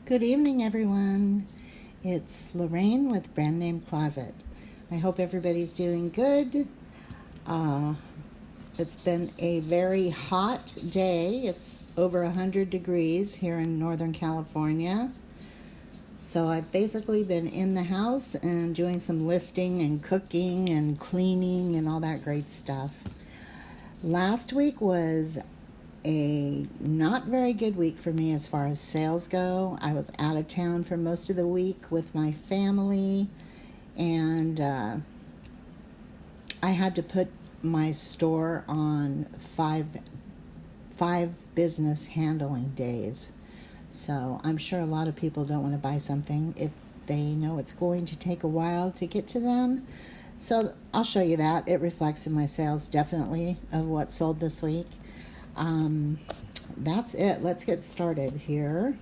Good evening, everyone. It's Lorraine with Brand Name Closet. I hope everybody's doing good. Uh, it's been a very hot day. It's over 100 degrees here in Northern California. So I've basically been in the house and doing some listing and cooking and cleaning and all that great stuff. Last week was a not very good week for me as far as sales go. I was out of town for most of the week with my family, and I had to put my store on five business handling days. So I'm sure a lot of people don't want to buy something if they know it's going to take a while to get to them. So I'll show you that. It reflects in my sales definitely of what sold this week. That's it. Let's get started here.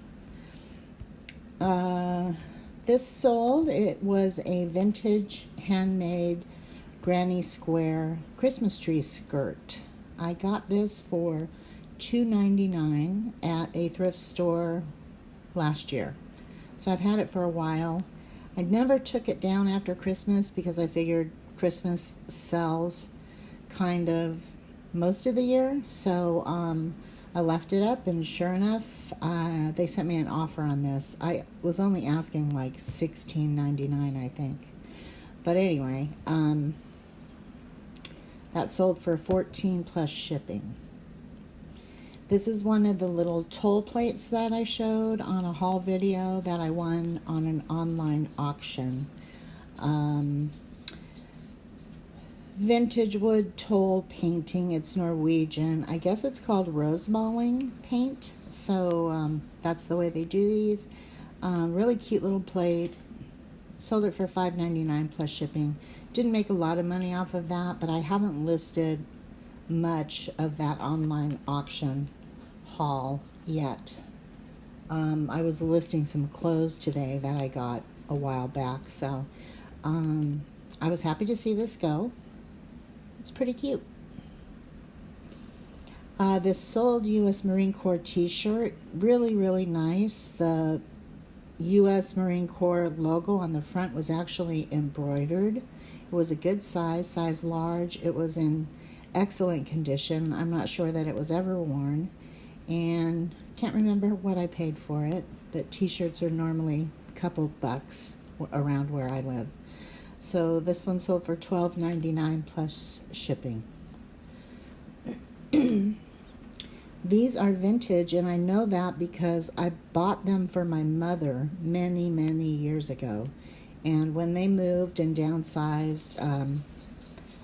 This sold. It was a vintage handmade granny square Christmas tree skirt. I got this for $2.99 at a thrift store last year. So I've had it for a while. I never took it down after Christmas because I figured Christmas sells kind of most of the year. So I left it up, and sure enough, they sent me an offer on this. I was only asking like $16.99, I think. But anyway, that sold for $14 plus shipping. This is one of the little Tole plates that I showed on a haul video that I won on an online auction. Vintage wood Tole painting. It's Norwegian. I guess it's called Rosemaling paint. So that's the way they do these. Really cute little plate. Sold it for $5.99 plus shipping. Didn't make a lot of money off of that, but I haven't listed much of that online auction haul yet. I was listing some clothes today that I got a while back, so I was happy to see this go. It's pretty cute. This sold U.S. Marine Corps t-shirt. Really, really nice. The U.S. Marine Corps logo on the front was actually embroidered. It was a good size large. It was in excellent condition. I'm not sure that it was ever worn, and can't remember what I paid for it, but t-shirts are normally a couple bucks around where I live. So this one sold for $12.99 plus shipping. These are vintage, and I know that because I bought them for my mother many, many years ago. And when they moved and downsized,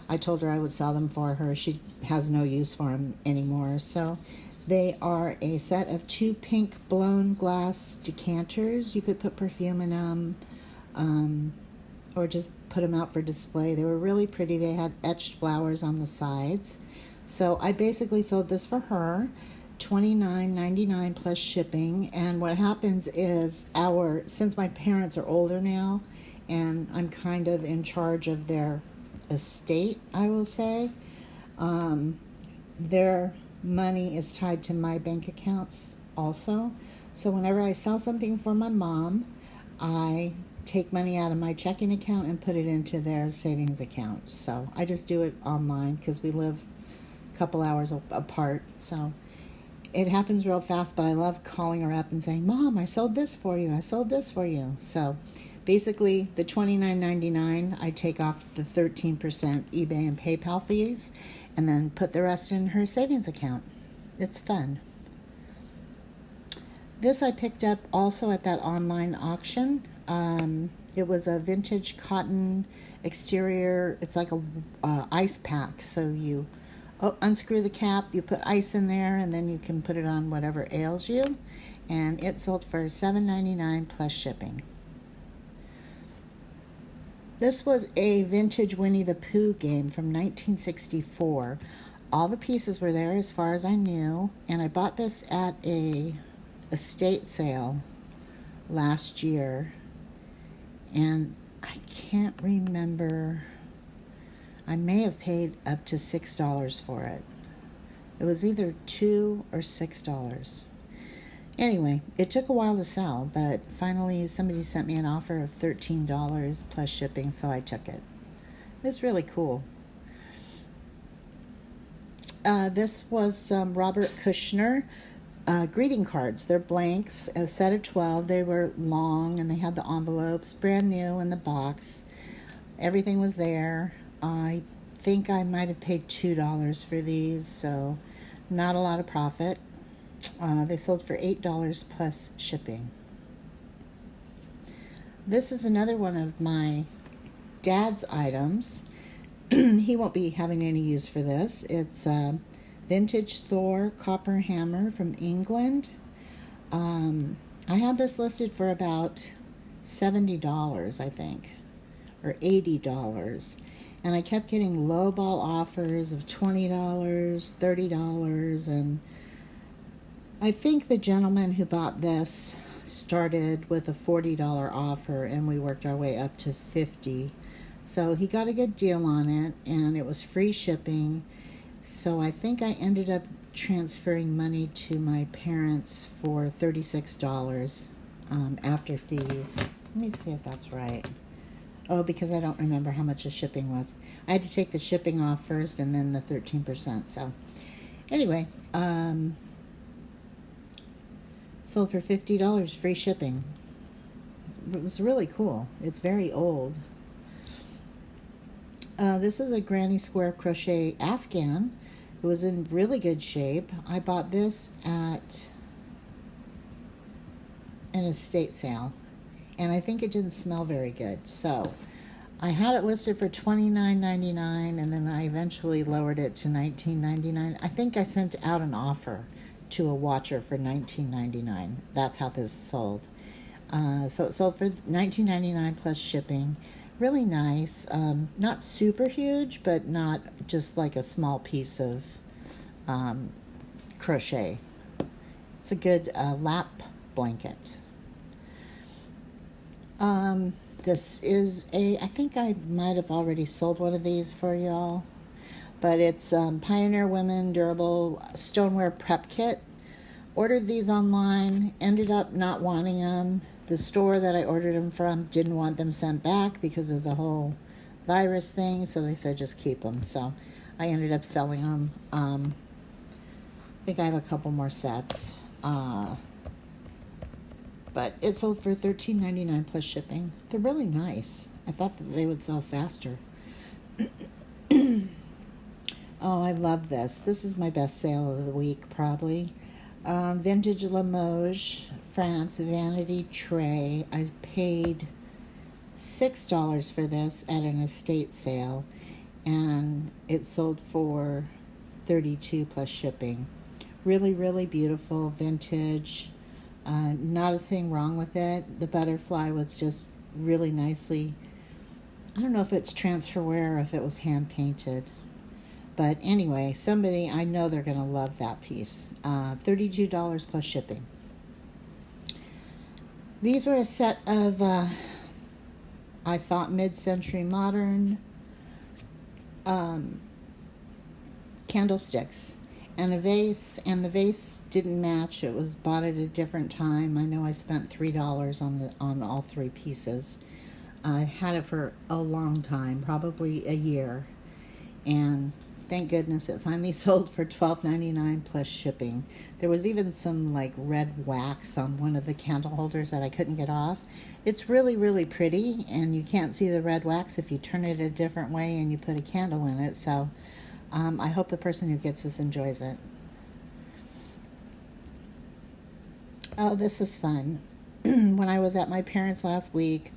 I told her I would sell them for her. She has no use for them anymore. So they are a set of 2 pink blown glass decanters. You could put perfume in them, or just put them out for display. They were really pretty. They had etched flowers on the sides. So I basically sold this for her, $29.99 plus shipping. And what happens is since my parents are older now, and I'm kind of in charge of their estate, I will say, their money is tied to my bank accounts also. So whenever I sell something for my mom, I take money out of my checking account and put it into their savings account. So I just do it online because we live a couple hours apart. So it happens real fast, but I love calling her up and saying, Mom, I sold this for you. I sold this for you. So basically the $29.99, I take off the 13% eBay and PayPal fees and then put the rest in her savings account. It's fun. This I picked up also at that online auction. It was a vintage cotton exterior. It's like a ice pack. So you unscrew the cap, you put ice in there, and then you can put it on whatever ails you. And it sold for $7.99 plus shipping. This was a vintage Winnie the Pooh game from 1964. All the pieces were there as far as I knew, and I bought this at a estate sale last year, and I can't remember. I may have paid up to $6 for it. It was either $2 or $6. Anyway, it took a while to sell, but finally somebody sent me an offer of $13 plus shipping, so I took it. It's really cool. This was some Robert Kushner greeting cards. They're blanks, a set of 12. They were long and they had the envelopes, brand new in the box. Everything was there. I think I might have paid $2 for these, so not a lot of profit. They sold for $8 plus shipping. This is another one of my dad's items. He won't be having any use for this. It's a vintage THOR copper hammer from England. I had this listed for about $70, I think, or $80. And I kept getting lowball offers of $20, $30, and I think the gentleman who bought this started with a $40 offer, and we worked our way up to $50. So he got a good deal on it, and it was free shipping. So I think I ended up transferring money to my parents for $36 after fees. Let me see if that's right. Oh, because I don't remember how much the shipping was. I had to take the shipping off first and then the 13%. So anyway, sold for $50, free shipping. It was really cool. It's very old. This is a granny square crochet Afghan. It was in really good shape. I bought this at an estate sale, and I think it didn't smell very good. So I had it listed for $29.99, and then I eventually lowered it to $19.99. I think I sent out an offer to a watcher for $19.99. That's how this sold. So it sold for $19.99 plus shipping. Really nice. Not super huge, but not just like a small piece of crochet. It's a good lap blanket. This is I think I might have already sold one of these for y'all, but it's Pioneer Women Durable Stoneware Prep Kit. Ordered these online, ended up not wanting them. The store that I ordered them from didn't want them sent back because of the whole virus thing, so they said just keep them. So I ended up selling them. I think I have a couple more sets. But it sold for $13.99 plus shipping. They're really nice. I thought that they would sell faster. Oh, I love this. This is my best sale of the week, probably. Vintage Limoges, France, Vanity tray. I paid $6 for this at an estate sale, and it sold for $32 plus shipping. Really, really beautiful, vintage. Not a thing wrong with it. The butterfly was just really nicely, I don't know if it's transferware or if it was hand painted. But anyway, somebody, I know they're going to love that piece. $32 plus shipping. These were a set of, I thought, mid-century modern candlesticks. And a vase, and the vase didn't match. It was bought at a different time. I know I spent $3 on all three pieces. I had it for a long time, probably a year. And thank goodness it finally sold for $12.99 plus shipping. There was even some like red wax on one of the candle holders that I couldn't get off. It's really, really pretty, and you can't see the red wax if you turn it a different way and you put a candle in it. So I hope the person who gets this enjoys it. Oh, this was fun. When I was at my parents' last week,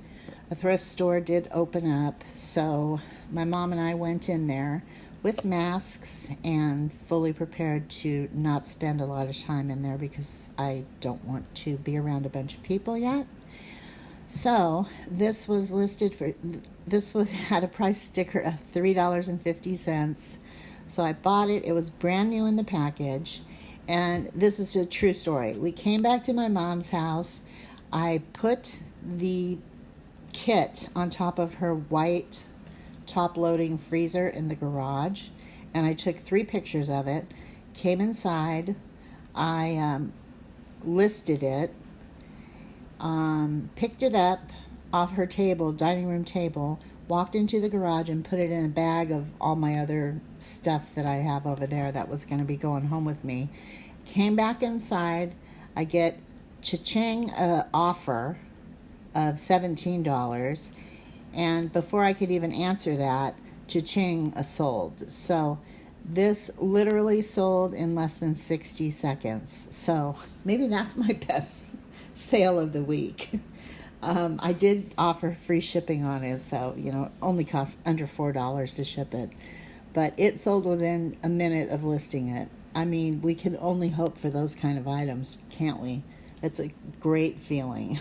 a thrift store did open up, so my mom and I went in there with masks and fully prepared to not spend a lot of time in there because I don't want to be around a bunch of people yet. So this was listed for, had a price sticker of $3.50. So I bought it. It was brand new in the package. And this is a true story. We came back to my mom's house. I put the kit on top of her white top-loading freezer in the garage, and I took 3 pictures of it, came inside. I listed it, picked it up off her table, dining room table, walked into the garage and put it in a bag of all my other stuff that I have over there that was going to be going home with me. Came back inside. I get cha-ching offer of $17. And before I could even answer that, cha-ching sold. So this literally sold in less than 60 seconds. So maybe that's my best sale of the week. I did offer free shipping on it, so, you know, it only cost under $4 to ship it. But it sold within a minute of listing it. I mean, we can only hope for those kind of items, can't we? It's a great feeling.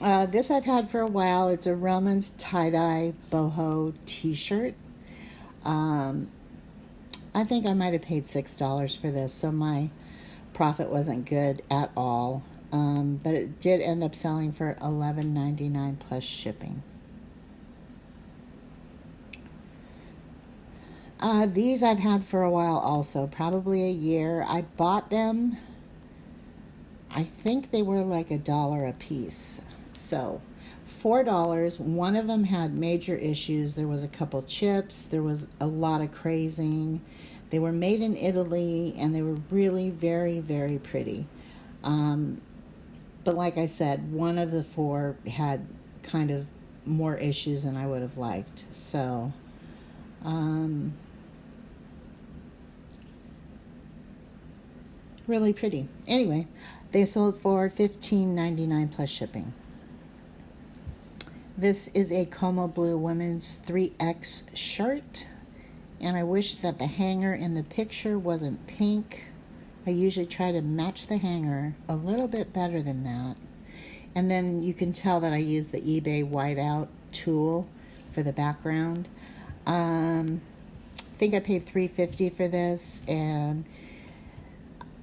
This I've had for a while. It's a Romans tie-dye boho t-shirt. I think I might have paid $6 for this, so my profit wasn't good at all. But it did end up selling for $11.99 plus shipping. These I've had for a while also, probably a year. I bought them, I think they were like $1 a piece. So $4. One of them had major issues. There was a couple chips. There was a lot of crazing. They were made in Italy, and they were really very, very pretty. But like I said, one of the four had kind of more issues than I would have liked. So, really pretty. Anyway, they sold for $15.99 plus shipping. This is a Como Blue Women's 3X shirt, and I wish that the hanger in the picture wasn't pink. I usually try to match the hanger a little bit better than that. And then you can tell that I use the eBay whiteout tool for the background. I think I paid $3.50 for this, and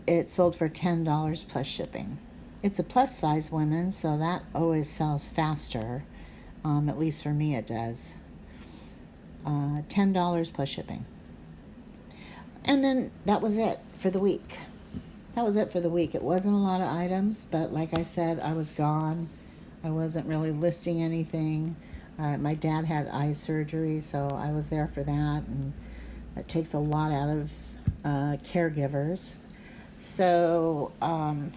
it sold for $10 plus shipping. It's a plus size women, so that always sells faster. At least for me it does. $10 plus shipping. And then that was it for the week. That was it for the week. It wasn't a lot of items, but like I said, I was gone. I wasn't really listing anything. My dad had eye surgery, so I was there for that, and it takes a lot out of caregivers. So I'm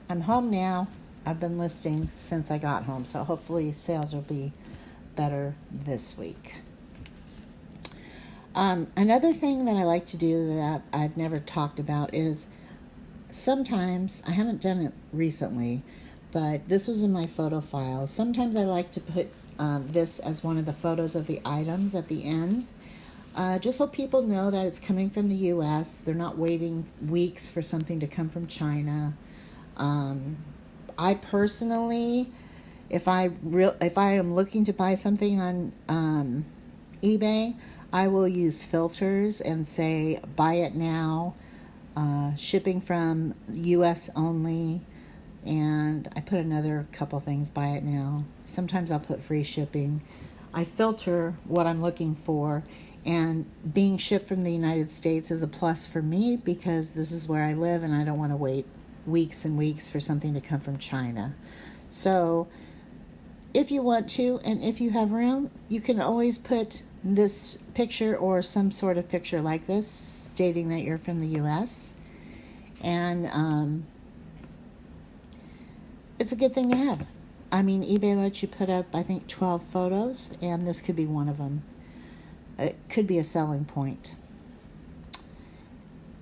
home now. I've been listing since I got home, so hopefully sales will be better this week. Another thing that I like to do that I've never talked about is sometimes, I haven't done it recently, but this was in my photo file. Sometimes I like to put this as one of the photos of the items at the end, just so people know that it's coming from the U.S. They're not waiting weeks for something to come from China. I personally, if I am looking to buy something on eBay, I will use filters and say buy it now, shipping from U.S. only, and I put another couple things, buy it now. Sometimes I'll put free shipping. I filter what I'm looking for, and being shipped from the United States is a plus for me because this is where I live and I don't want to wait weeks and weeks for something to come from China. So if you want to, and if you have room, you can always put this picture or some sort of picture like this stating that you're from the U.S. And it's a good thing to have. I mean, eBay lets you put up, I think, 12 photos, and this could be one of them. It could be a selling point.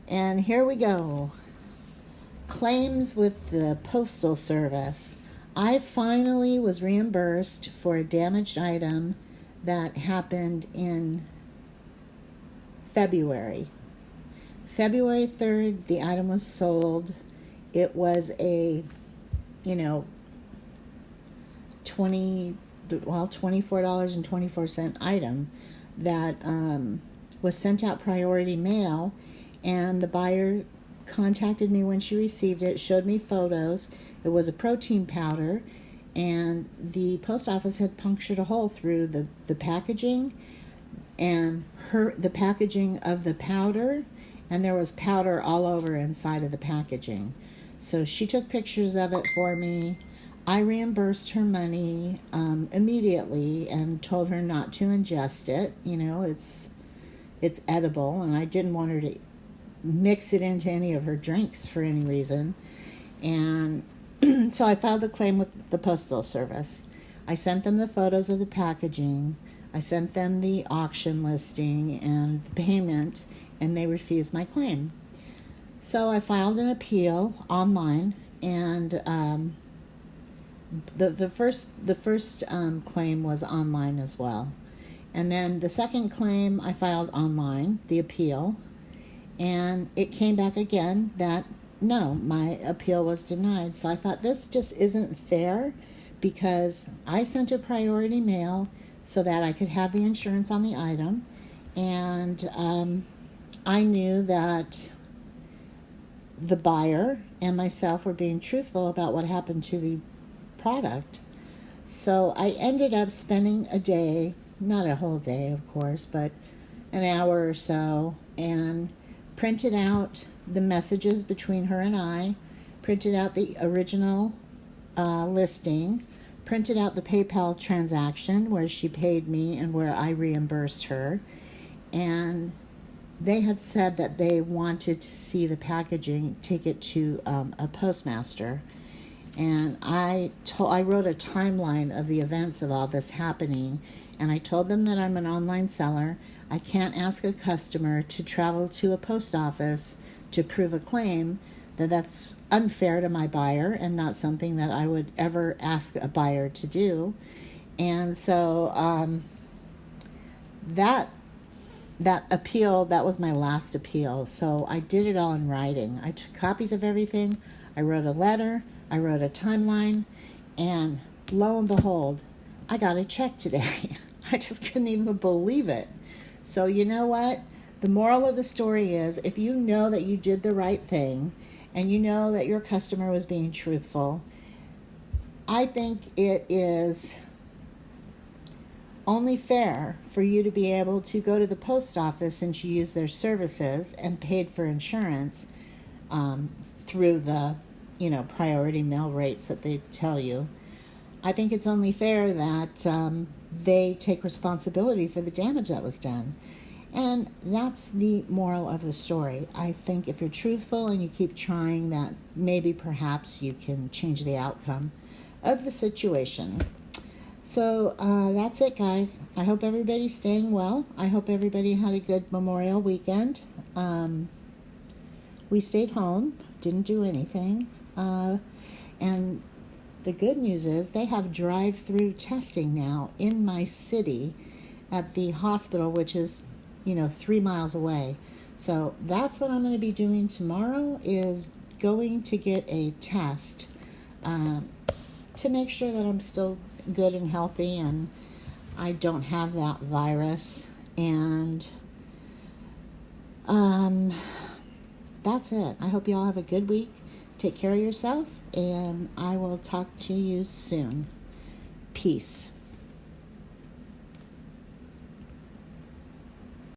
And here we go. Claims with the Postal Service. I finally was reimbursed for a damaged item that happened in February. February 3rd, the item was sold. It was a, $24.24 item that was sent out priority mail, and the buyer contacted me when she received it, showed me photos. It was a protein powder, and the post office had punctured a hole through the packaging, and the packaging of the powder and there was powder all over inside of the packaging. So she took pictures of it for me. I reimbursed her money immediately and told her not to ingest it. You know, it's edible, and I didn't want her to mix it into any of her drinks for any reason. And so I filed a claim with the Postal Service. I sent them the photos of the packaging. I sent them the auction listing and the payment, and they refused my claim. So I filed an appeal online, and the first claim was online as well. And then the second claim I filed online, the appeal, and it came back again that no, my appeal was denied. So I thought this just isn't fair, because I sent a priority mail so that I could have the insurance on the item, and I knew that the buyer and myself were being truthful about what happened to the product. So I ended up spending a day, not a whole day of course, but an hour or so, and printed out the messages between her and I, printed out the original listing, printed out the PayPal transaction where she paid me and where I reimbursed her. And they had said that they wanted to see the packaging, take it to a postmaster. And I wrote a timeline of the events of all this happening, and I told them that I'm an online seller. I can't ask a customer to travel to a post office to prove a claim. That's unfair to my buyer and not something that I would ever ask a buyer to do. And so that appeal, that was my last appeal. So I did it all in writing. I took copies of everything. I wrote a letter. I wrote a timeline. And lo and behold, I got a check today. I just couldn't even believe it. So you know what? The moral of the story is, if you know that you did the right thing and you know that your customer was being truthful, I think it is only fair for you to be able to go to the post office, since you use their services and paid for insurance through the priority mail rates that they tell you. I think it's only fair that they take responsibility for the damage that was done. And that's the moral of the story. I think if you're truthful and you keep trying, that maybe perhaps you can change the outcome of the situation. So that's it, guys. I hope everybody's staying well. I hope everybody had a good Memorial weekend. We stayed home, didn't do anything. And the good news is they have drive-through testing now in my city at the hospital, which is 3 miles away. So that's what I'm going to be doing tomorrow, is going to get a test to make sure that I'm still good and healthy and I don't have that virus. And that's it. I hope you all have a good week. Take care of yourself, and I will talk to you soon. Peace.